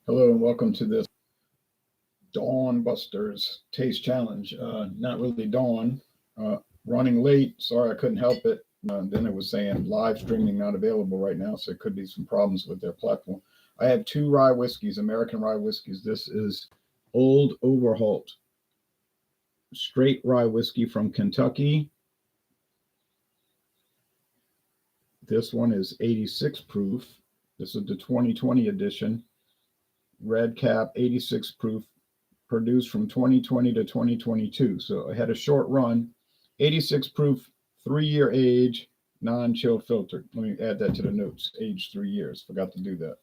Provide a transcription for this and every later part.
Hello and welcome to this Dawn Busters Taste Challenge. Not really dawn, running late. Sorry, I couldn't help it. Then it was saying live streaming not available right now, so there could be some problems with their platform. I have two rye whiskeys, American rye whiskeys. This is Old Overholt, straight rye whiskey from Kentucky. This one is 86 proof. This is the 2020 edition. Red cap, 86 proof, produced from 2020 to 2022. So I had a short run, 86 proof, 3-year age, non-chill filtered. Let me add that to the notes. Age 3 years. Forgot to do that.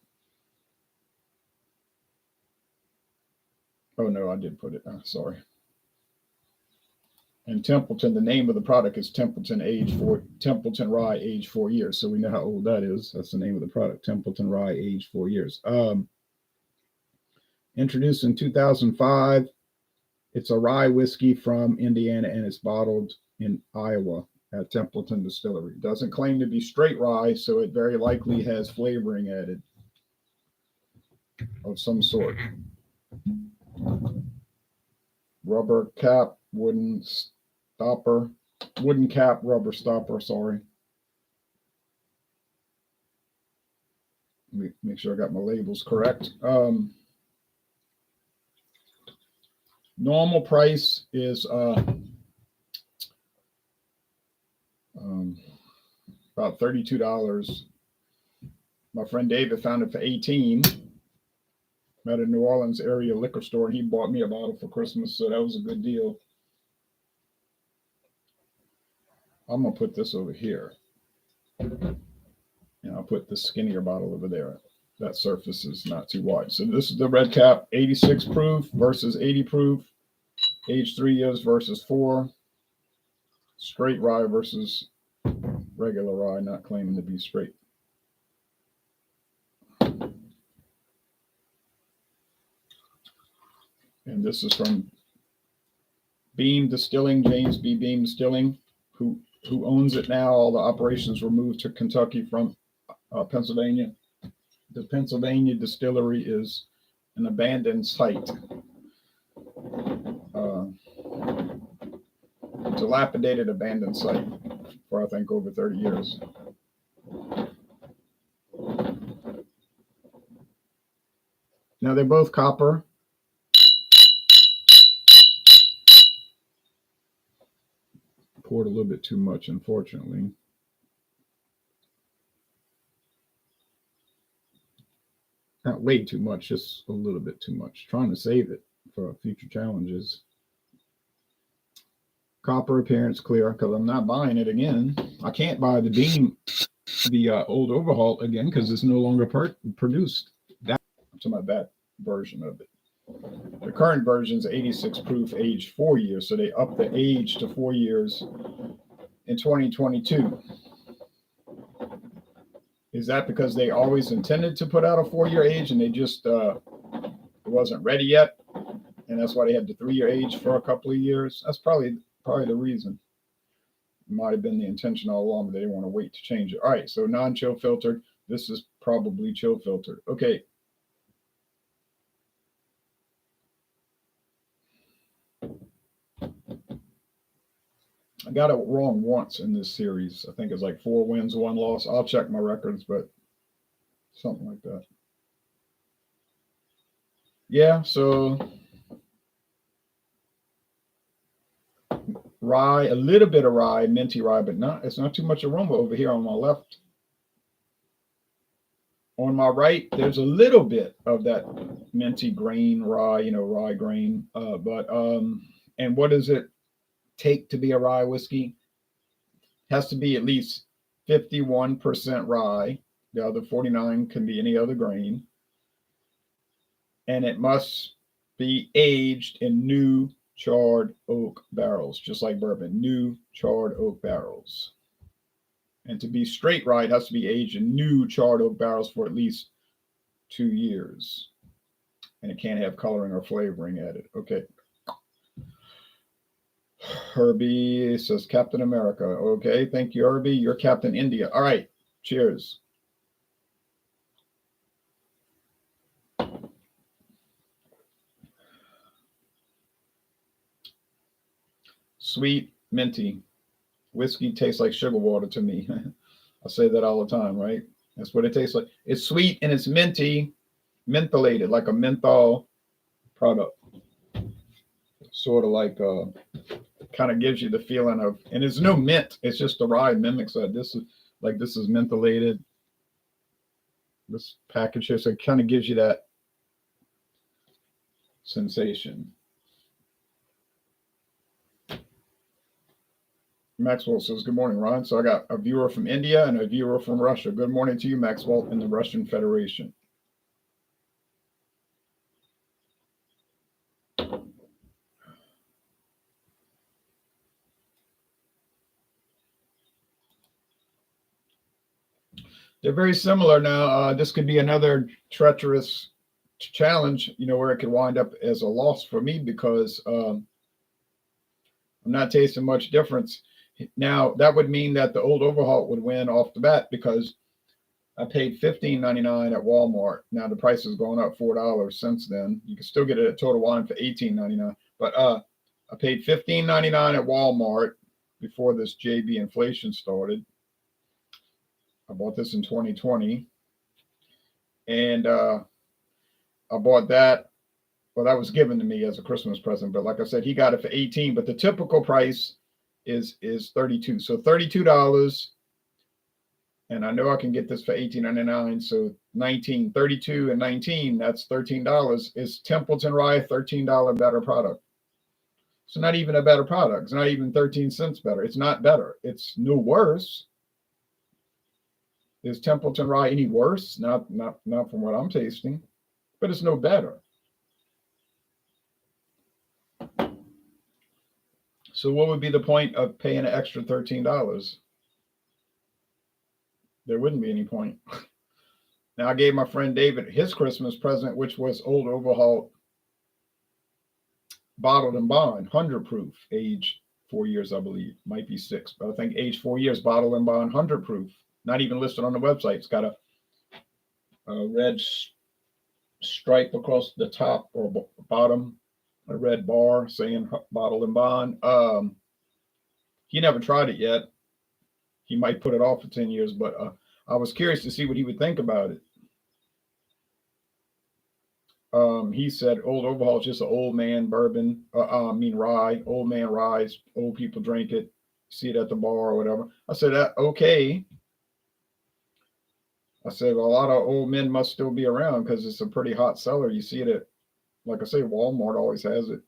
Oh no, I did put it. Sorry. And Templeton, the name of the product is Templeton Rye, age 4 years. So we know how old that is. That's the name of the product, Templeton Rye, age 4 years. Introduced in 2005. It's a rye whiskey from Indiana and it's bottled in Iowa at Templeton Distillery. It doesn't claim to be straight rye, so it very likely has flavoring added of some sort. Rubber cap, wooden cap, rubber stopper, sorry. Let me make sure I got my labels correct. Normal price is about $32. My friend David found it for $18 at a New Orleans area liquor store, and he bought me a bottle for Christmas, so that was a good deal. I'm gonna put this over here, and I'll put the skinnier bottle over there. That surface is not too wide. So this is the red cap, 86 proof versus 80 proof, age 3 years versus 4, straight rye versus regular rye, not claiming to be straight. And this is from Beam Distilling, James B. Beam Distilling, who owns it now. All the operations were moved to Kentucky from Pennsylvania. The Pennsylvania distillery is an abandoned site. Dilapidated abandoned site for I think over 30 years. Now they're both copper. Poured a little bit too much, unfortunately. Not way too much, just a little bit too much. Trying to save it for future challenges. Copper appearance clear, because I'm not buying it again. I can't buy the Beam, the Old Overhaul again, because it's no longer produced. That version of it. The current version is 86 proof, age 4 years, so they upped the age to 4 years in 2022. Is that because they always intended to put out a 4-year age and they just it wasn't ready yet, and that's why they had the 3-year age for a couple of years? That's probably the reason. It might have been the intention all along, but they didn't want to wait to change it. All right, so non-chill filtered. This is probably chill filtered. Okay. I got it wrong once in this series. I think it's like 4 wins, 1 loss. I'll check my records, but something like that. Yeah, so rye, a little bit of rye, minty rye, but it's not too much aroma over here on my left. On my right, there's a little bit of that minty grain rye, rye grain. And what does it take to be a rye whiskey? Has to be at least 51% rye. The other 49 can be any other grain. And it must be aged in new charred oak barrels, just like bourbon, new charred oak barrels. And to be straight rye, it has to be aged in new charred oak barrels for at least 2 years. And it can't have coloring or flavoring added. Okay. Herbie says Captain America. Okay, thank you, Herbie. You're Captain India. All right, cheers. sweet, minty. Whiskey tastes like sugar water to me. I say that all the time, right? That's what it tastes like. It's sweet and it's minty, mentholated, like a menthol product. Sort of like kind of gives you the feeling of, and there's no mint. It's just the rye mimics that. This is mentholated. This package here, so it kind of gives you that sensation. Maxwell says, good morning, Ron. So I got a viewer from India and a viewer from Russia. Good morning to you, Maxwell, in the Russian Federation. They're very similar now. This could be another treacherous challenge, where it could wind up as a loss for me because I'm not tasting much difference. Now, that would mean that the old Overholt would win off the bat because I paid $15.99 at Walmart. Now, the price has gone up $4 since then. You can still get it at Total Wine for $18.99. But I paid $15.99 at Walmart before this JB inflation started. I bought this in 2020. And I bought that. Well, that was given to me as a Christmas present. But like I said, he got it for $18. But the typical price is $32. So $32. And I know I can get this for $18.99. So $19, $32 and $19, that's $13. Is Templeton Rye $13 better product? It's not even a better product. It's not even 13 cents better. It's not better. It's no worse. Is Templeton Rye any worse? Not from what I'm tasting, but it's no better. So what would be the point of paying an extra $13? There wouldn't be any point. Now, I gave my friend David his Christmas present, which was Old Overholt bottled and bond, 100 proof, age 4 years, I believe. Might be 6, but I think age 4 years, bottled and bond, 100 proof. Not even listed on the website. It's got a red stripe across the top or bottom, a red bar saying bottled and bond. He never tried it yet. He might put it off for 10 years, but I was curious to see what he would think about it. He said Old Overholt is just an old man bourbon. Rye. Old man rye. Old people drink it. See it at the bar or whatever. I said, okay. I said, well, a lot of old men must still be around because it's a pretty hot seller. You see it at, like I say, Walmart always has it.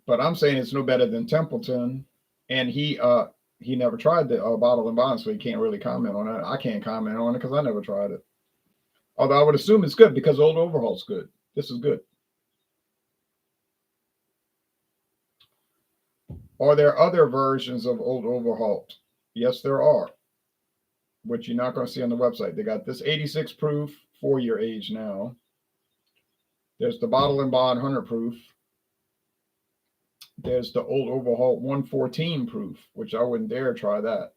But I'm saying it's no better than Templeton, and he never tried the bottle and bond, so he can't really comment on it. I can't comment on it because I never tried it. Although I would assume it's good because Old Overholt's good. This is good. Are there other versions of Old Overholt? Yes, there are, which you're not going to see on the website. They got this 86 proof, 4-year age now. There's the bottle and bond 100 proof. There's the Old Overholt 114 proof, which I wouldn't dare try that.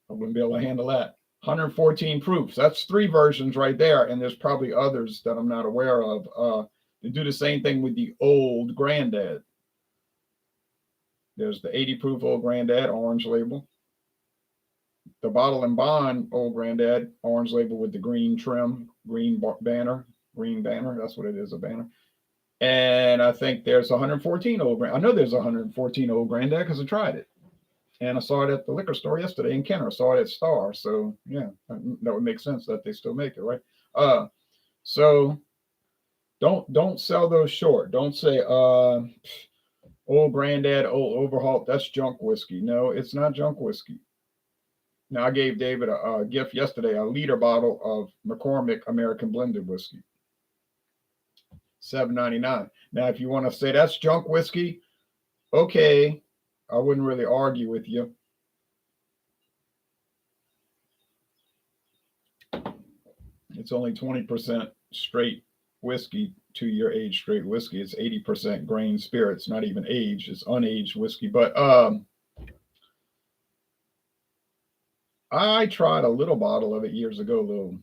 I wouldn't be able to handle that. 114 proofs. That's 3 versions right there, and there's probably others that I'm not aware of. They do the same thing with the Old Granddad. There's the 80 proof Old Granddad, orange label. The bottle and bond Old Granddad, orange label with the green trim, green banner. That's what it is, a banner. And I think there's 114 Old Granddad. I know there's 114 Old Granddad because I tried it. And I saw it at the liquor store yesterday in Kenner. I saw it at Star. So, yeah, that would make sense that they still make it, right? So don't sell those short. Don't say, Old Granddad, Old Overholt, that's junk whiskey. No, it's not junk whiskey. Now, I gave David a gift yesterday, a liter bottle of McCormick American Blended whiskey. $7.99. Now, if you want to say that's junk whiskey, okay, I wouldn't really argue with you. It's only 20% straight whiskey, 2-year age straight whiskey. It's 80% grain spirits, not even aged. It's unaged whiskey. But I tried a little bottle of it years ago,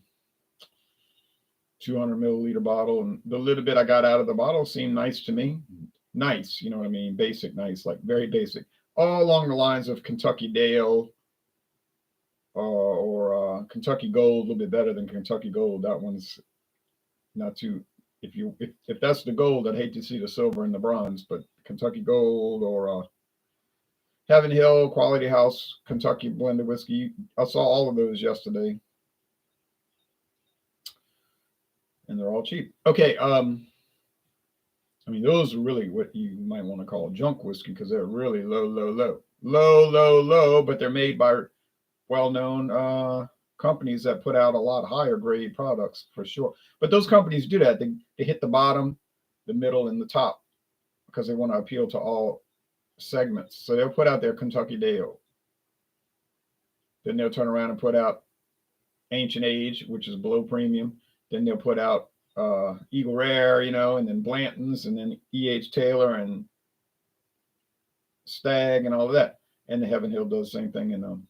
200 milliliter bottle, and the little bit I got out of the bottle seemed nice to me. Nice, you know what I mean? Basic, nice, like very basic. All along the lines of Kentucky Dale or Kentucky Gold, a little bit better than Kentucky Gold. That one's not too. If that's the gold, I'd hate to see the silver and the bronze, but Kentucky Gold or Heaven Hill, Quality House, Kentucky blended whiskey. I saw all of those yesterday, and they're all cheap. Okay, I mean those are really what you might want to call junk whiskey because they're really low, but they're made by well-known companies that put out a lot higher grade products for sure. But those companies do that. They hit the bottom, the middle, and the top because they want to appeal to all segments. So they'll put out their Kentucky Dale. Then they'll turn around and put out Ancient Age, which is below premium. Then they'll put out Eagle Rare, you know, and then Blanton's, and then E.H. Taylor and Stag and all of that. And the Heaven Hill does the same thing, and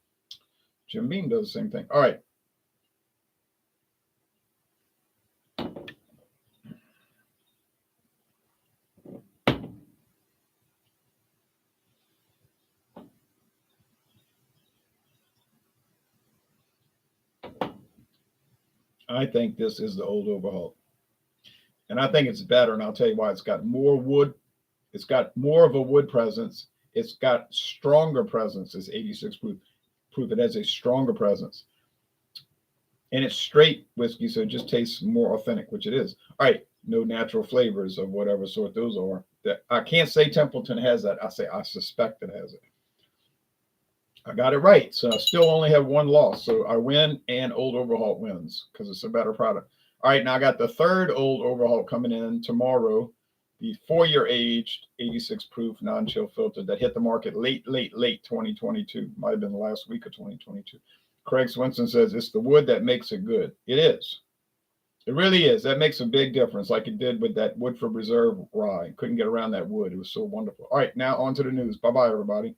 Jim Beam does the same thing. All right. I think this is the old Overholt. And I think it's better, and I'll tell you why. It's got more wood. It's got more of a wood presence. It's got stronger presence. It's 86 proof. It has a stronger presence. And it's straight whiskey, so it just tastes more authentic, which it is. All right, no natural flavors of whatever sort those are. That I can't say Templeton has that. I suspect it has it. I got it right. So I still only have one loss. So I win and Old Overholt wins because it's a better product. All right, now I got the third Old Overholt coming in tomorrow. The 4-year aged 86 proof non-chill filter that hit the market late 2022. Might have been the last week of 2022. Craig Swinson says it's the wood that makes it good. It is. It really is. That makes a big difference, like it did with that Woodford Reserve rye. Couldn't get around that wood. It was so wonderful. All right, now on to the news. Bye-bye, everybody.